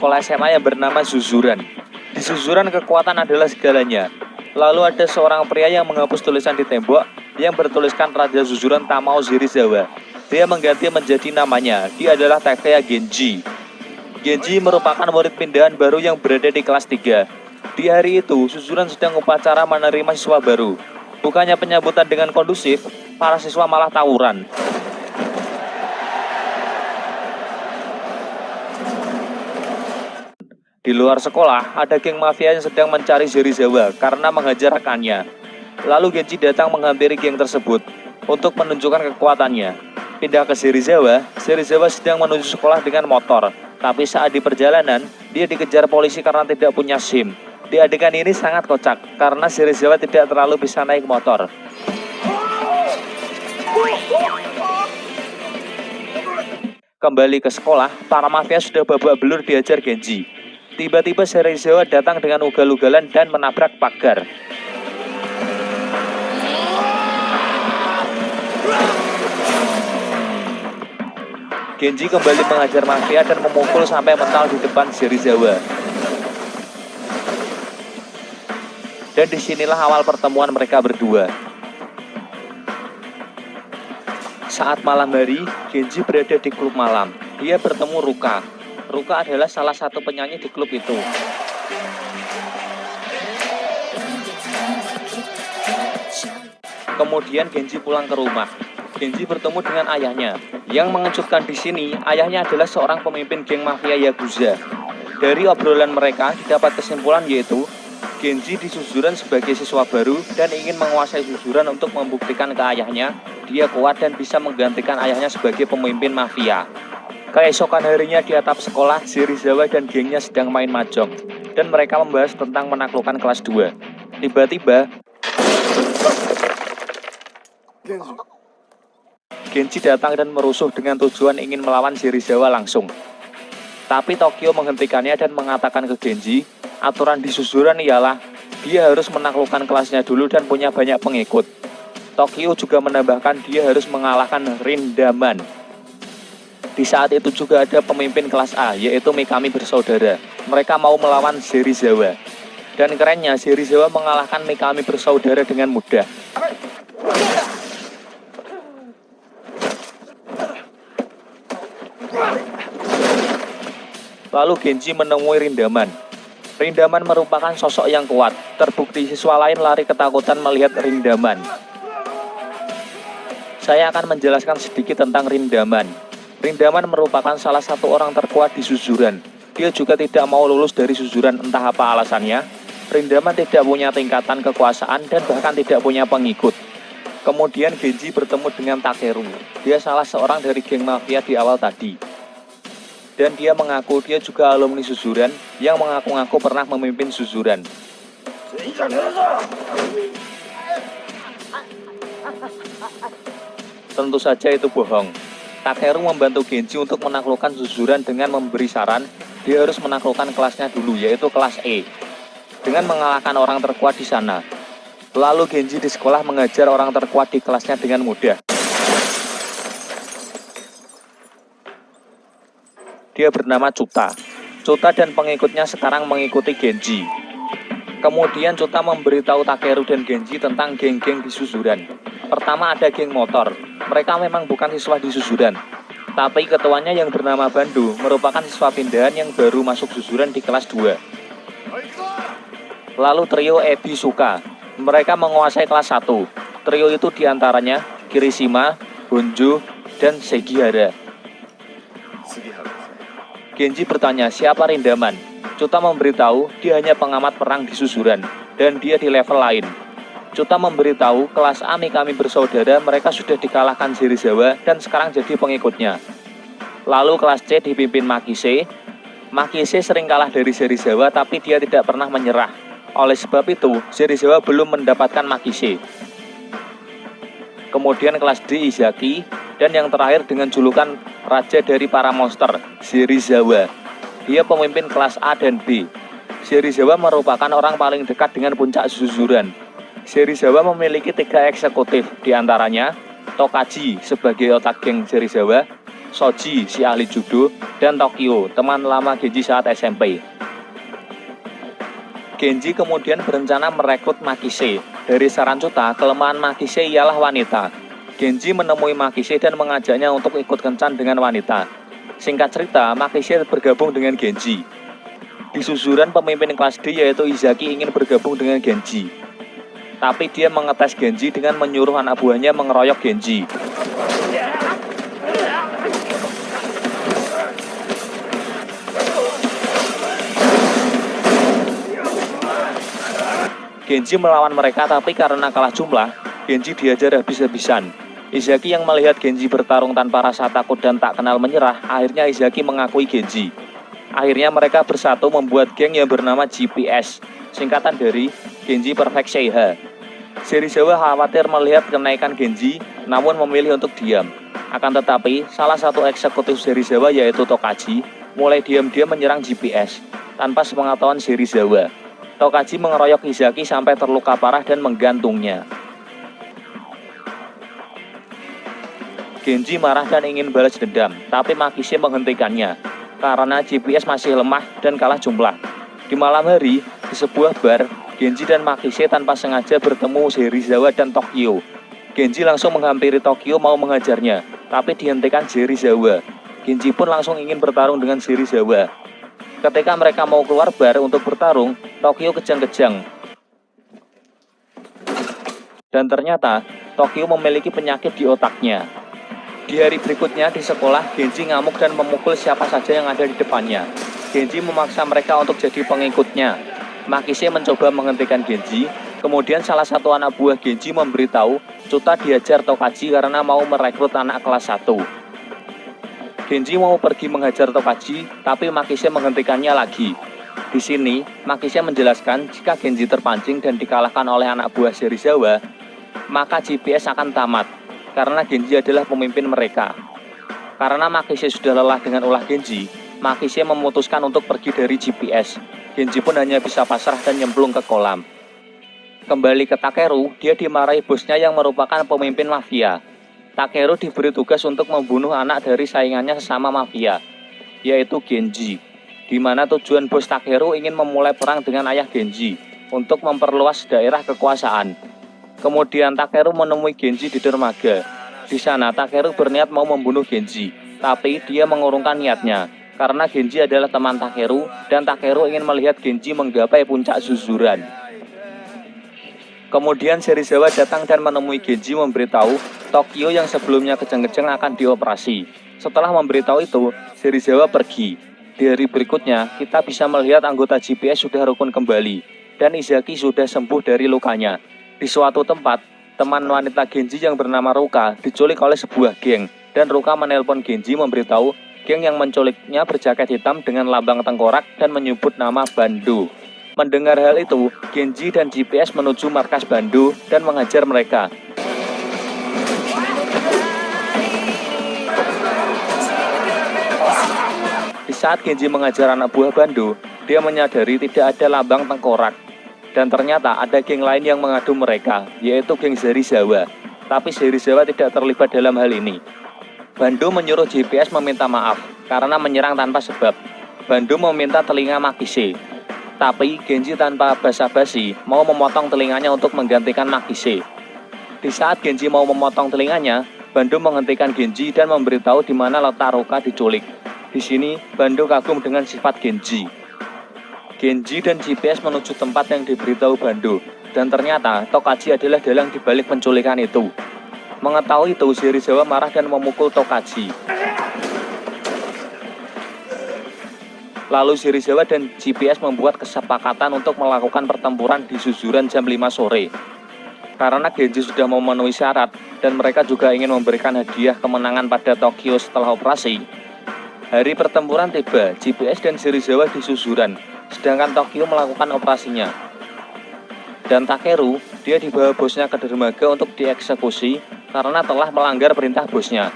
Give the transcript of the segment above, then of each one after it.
sekolah SMA yang bernama Zuzuran. Di Zuzuran kekuatan adalah segalanya. Lalu ada seorang pria yang menghapus tulisan di tembok yang bertuliskan Raja Zuzuran Tamao Serizawa. Dia mengganti menjadi namanya. Dia adalah Takeya Genji. Genji merupakan murid pindahan baru yang berada di kelas 3. Di hari itu, Zuzuran sedang upacara menerima siswa baru. Bukannya penyambutan dengan kondusif, para siswa malah tawuran. Di luar sekolah, ada geng mafia yang sedang mencari Serizawa karena menghajar rekannya. Lalu Genji datang menghampiri geng tersebut untuk menunjukkan kekuatannya. Pindah ke Serizawa, Serizawa sedang menuju sekolah dengan motor. Tapi saat di perjalanan, dia dikejar polisi karena tidak punya SIM. Di adegan ini sangat kocak karena Serizawa tidak terlalu bisa naik motor. Kembali ke sekolah, para mafia sudah babak belur dihajar Genji. Tiba-tiba Serizawa datang dengan ugal-ugalan dan menabrak pagar. Genji kembali mengajar mafia dan memukul sampai mental di depan Serizawa. Dan disinilah awal pertemuan mereka berdua. Saat malam hari, Genji berada di klub malam. Dia bertemu Ruka. Ruka adalah salah satu penyanyi di klub itu. Kemudian Genji pulang ke rumah. Genji bertemu dengan ayahnya. Yang mengejutkan di sini, ayahnya adalah seorang pemimpin geng mafia Yakuza. Dari obrolan mereka, didapat kesimpulan yaitu Genji di Zuzuran sebagai siswa baru dan ingin menguasai Zuzuran untuk membuktikan ke ayahnya dia kuat dan bisa menggantikan ayahnya sebagai pemimpin mafia. Keesokan harinya di atap sekolah, Serizawa dan gengnya sedang main mahjong dan mereka membahas tentang menaklukkan kelas 2. Tiba-tiba Genji datang dan merusuh dengan tujuan ingin melawan Serizawa langsung. Tapi Tokyo menghentikannya dan mengatakan ke Genji, aturan di Zuzuran ialah dia harus menaklukkan kelasnya dulu dan punya banyak pengikut. Tokyo juga menambahkan dia harus mengalahkan Rindaman. Di saat itu juga ada pemimpin kelas A, yaitu Mikami bersaudara. Mereka mau melawan Serizawa. Dan kerennya, Serizawa mengalahkan Mikami bersaudara dengan mudah. Lalu Genji menemui Rindaman. Rindaman merupakan sosok yang kuat. Terbukti siswa lain lari ketakutan melihat Rindaman. Saya akan menjelaskan sedikit tentang Rindaman. Rindaman merupakan salah satu orang terkuat di Zuzuran. Dia juga tidak mau lulus dari Zuzuran, entah apa alasannya. Rindaman tidak punya tingkatan kekuasaan dan bahkan tidak punya pengikut. Kemudian Genji bertemu dengan Takeru. Dia salah seorang dari geng mafia di awal tadi. Dan dia mengaku dia juga alumni Zuzuran yang mengaku-ngaku pernah memimpin Zuzuran. Tentu saja itu bohong. Takeru membantu Genji untuk menaklukkan Zuzuran dengan memberi saran dia harus menaklukkan kelasnya dulu, yaitu kelas E, dengan mengalahkan orang terkuat di sana. Lalu Genji di sekolah mengajar orang terkuat di kelasnya dengan mudah. Dia bernama Cuta. Cuta dan pengikutnya sekarang mengikuti Genji. Kemudian Cuta memberitahu Takeru dan Genji tentang geng-geng di Zuzuran. Pertama ada geng motor. Mereka memang bukan siswa di Zuzuran, tapi ketuanya yang bernama Bandu merupakan siswa pindahan yang baru masuk Zuzuran di kelas 2. Lalu trio Ebisuka. Mereka menguasai kelas 1. Trio itu diantaranya Kirishima, Honjo, dan Segihara. Genji bertanya siapa Rindaman. Cuta memberitahu dia hanya pengamat perang di Zuzuran dan dia di level lain. Cuta memberitahu kelas A Mikami bersaudara mereka sudah dikalahkan Serizawa dan sekarang jadi pengikutnya. Lalu kelas C dipimpin Makise. Makise sering kalah dari Serizawa tapi dia tidak pernah menyerah. Oleh sebab itu Serizawa belum mendapatkan Makise. Kemudian kelas D Izaki. Dan yang terakhir dengan julukan Raja dari para monster, Serizawa. Dia pemimpin kelas A dan B. Serizawa merupakan orang paling dekat dengan puncak Zuzuran. Serizawa memiliki 3 eksekutif, diantaranya Tokaji sebagai otak geng Serizawa, Shoji, si ahli judo, dan Tokyo, teman lama Genji saat SMP. Genji kemudian berencana merekrut Makise. Dari saran Cuta, kelemahan Makise ialah wanita. Genji menemui Makise dan mengajaknya untuk ikut kencan dengan wanita. Singkat cerita, Makise bergabung dengan Genji. Di susuran pemimpin kelas D yaitu Izaki ingin bergabung dengan Genji. Tapi dia mengetes Genji dengan menyuruh anak buahnya mengeroyok Genji. Genji melawan mereka tapi karena kalah jumlah, Genji diajar habis-habisan. Izaki yang melihat Genji bertarung tanpa rasa takut dan tak kenal menyerah, akhirnya Izaki mengakui Genji. Akhirnya mereka bersatu membuat geng yang bernama GPS, singkatan dari Genji Perfect Seiha. Serizawa khawatir melihat kenaikan Genji, namun memilih untuk diam. Akan tetapi, salah satu eksekutif Serizawa yaitu Tokaji, mulai diam-diam menyerang GPS, tanpa sepengetahuan Serizawa. Tokaji mengeroyok Izaki sampai terluka parah dan menggantungnya. Genji marah dan ingin balas dendam, tapi Makise menghentikannya, karena GPS masih lemah dan kalah jumlah. Di malam hari, di sebuah bar, Genji dan Makise tanpa sengaja bertemu Serizawa dan Tokyo. Genji langsung menghampiri Tokyo mau mengajarnya, tapi dihentikan Serizawa. Genji pun langsung ingin bertarung dengan Serizawa. Ketika mereka mau keluar bar untuk bertarung, Tokyo kejang-kejang. Dan ternyata, Tokyo memiliki penyakit di otaknya. Di hari berikutnya di sekolah, Genji ngamuk dan memukul siapa saja yang ada di depannya. Genji memaksa mereka untuk jadi pengikutnya. Makise mencoba menghentikan Genji, kemudian salah satu anak buah Genji memberitahu Cuta diajar Tokaji karena mau merekrut anak kelas 1. Genji mau pergi menghajar Tokaji, tapi Makise menghentikannya lagi. Di sini, Makise menjelaskan jika Genji terpancing dan dikalahkan oleh anak buah Serizawa, maka GPS akan tamat, karena Genji adalah pemimpin mereka. Karena Makise sudah lelah dengan ulah Genji, Makise memutuskan untuk pergi dari GPS. Genji pun hanya bisa pasrah dan nyemplung ke kolam. Kembali ke Takeru, dia dimarahi bosnya yang merupakan pemimpin mafia. Takeru diberi tugas untuk membunuh anak dari saingannya sesama mafia, yaitu Genji, di mana tujuan bos Takeru ingin memulai perang dengan ayah Genji untuk memperluas daerah kekuasaan. Kemudian Takeru menemui Genji di dermaga. Di sana Takeru berniat mau membunuh Genji, tapi dia mengurungkan niatnya karena Genji adalah teman Takeru dan Takeru ingin melihat Genji menggapai puncak zuzuran. Kemudian Serizawa datang dan menemui Genji memberitahu Tokyo yang sebelumnya kejang-kejang akan dioperasi. Setelah memberitahu itu, Serizawa pergi. Di hari berikutnya, kita bisa melihat anggota GPS sudah rukun kembali, dan Izaki sudah sembuh dari lukanya. Di suatu tempat, teman wanita Genji yang bernama Ruka diculik oleh sebuah geng, dan Ruka menelpon Genji memberitahu geng yang menculiknya berjaket hitam dengan lambang tengkorak dan menyebut nama Bando. Mendengar hal itu, Genji dan GPS menuju markas Bando dan mengajar mereka. Di saat Genji mengajar anak buah Bando, dia menyadari tidak ada lambang tengkorak. Dan ternyata ada geng lain yang mengadu mereka, yaitu geng Serizawa. Tapi Serizawa tidak terlibat dalam hal ini. Bando menyuruh GPS meminta maaf karena menyerang tanpa sebab. Bando meminta telinga Makise. Tapi Genji tanpa basa-basi mau memotong telinganya untuk menggantikan Makise. Di saat Genji mau memotong telinganya, Bando menghentikan Genji dan memberitahu di mana letak Ruka diculik. Di sini, Bando kagum dengan sifat Genji. Genji dan GPS menuju tempat yang diberitahu Bando, dan ternyata Tokaji adalah dalang dibalik penculikan itu. Mengetahui itu, Serizawa marah dan memukul Tokaji. Lalu Serizawa dan GPS membuat kesepakatan untuk melakukan pertempuran di suzuran jam 5 sore. Karena Genji sudah memenuhi syarat dan mereka juga ingin memberikan hadiah kemenangan pada Tokyo setelah operasi. Hari pertempuran tiba, GPS dan Serizawa di suzuran, sedangkan Tokyo melakukan operasinya. Dan Takeru, dia dibawa bosnya ke dermaga untuk dieksekusi karena telah melanggar perintah bosnya.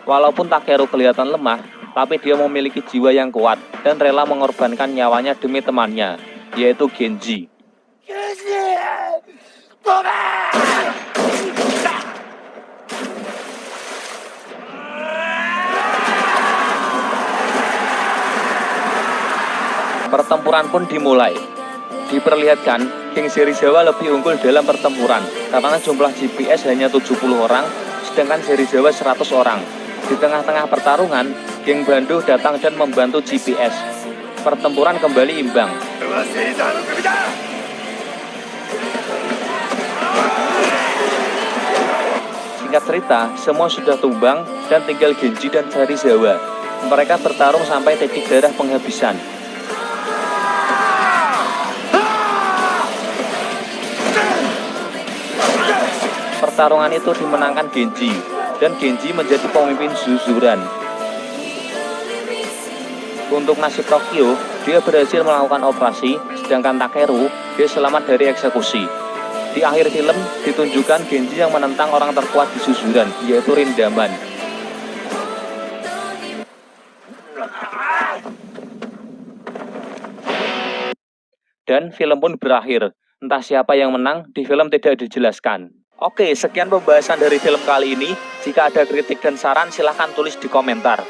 Walaupun Takeru kelihatan lemah, tapi dia memiliki jiwa yang kuat dan rela mengorbankan nyawanya demi temannya, yaitu Genji. Pertempuran pun dimulai. Diperlihatkan, geng Serizawa lebih unggul dalam pertempuran karena jumlah GPS hanya 70 orang, sedangkan Serizawa 100 orang. Di tengah-tengah pertarungan, geng Bandu datang dan membantu GPS. Pertempuran kembali imbang. Singkat cerita, semua sudah tumbang dan tinggal Genji dan Serizawa. Mereka bertarung sampai titik darah penghabisan. Pertarungan itu dimenangkan Genji, dan Genji menjadi pemimpin Zuzuran. Untuk nasib Tokyo, dia berhasil melakukan operasi, sedangkan Takeru, dia selamat dari eksekusi. Di akhir film, ditunjukkan Genji yang menentang orang terkuat di Zuzuran, yaitu Rindaman. Dan film pun berakhir. Entah siapa yang menang, di film tidak dijelaskan. Oke, sekian pembahasan dari film kali ini. Jika ada kritik dan saran, silahkan tulis di komentar.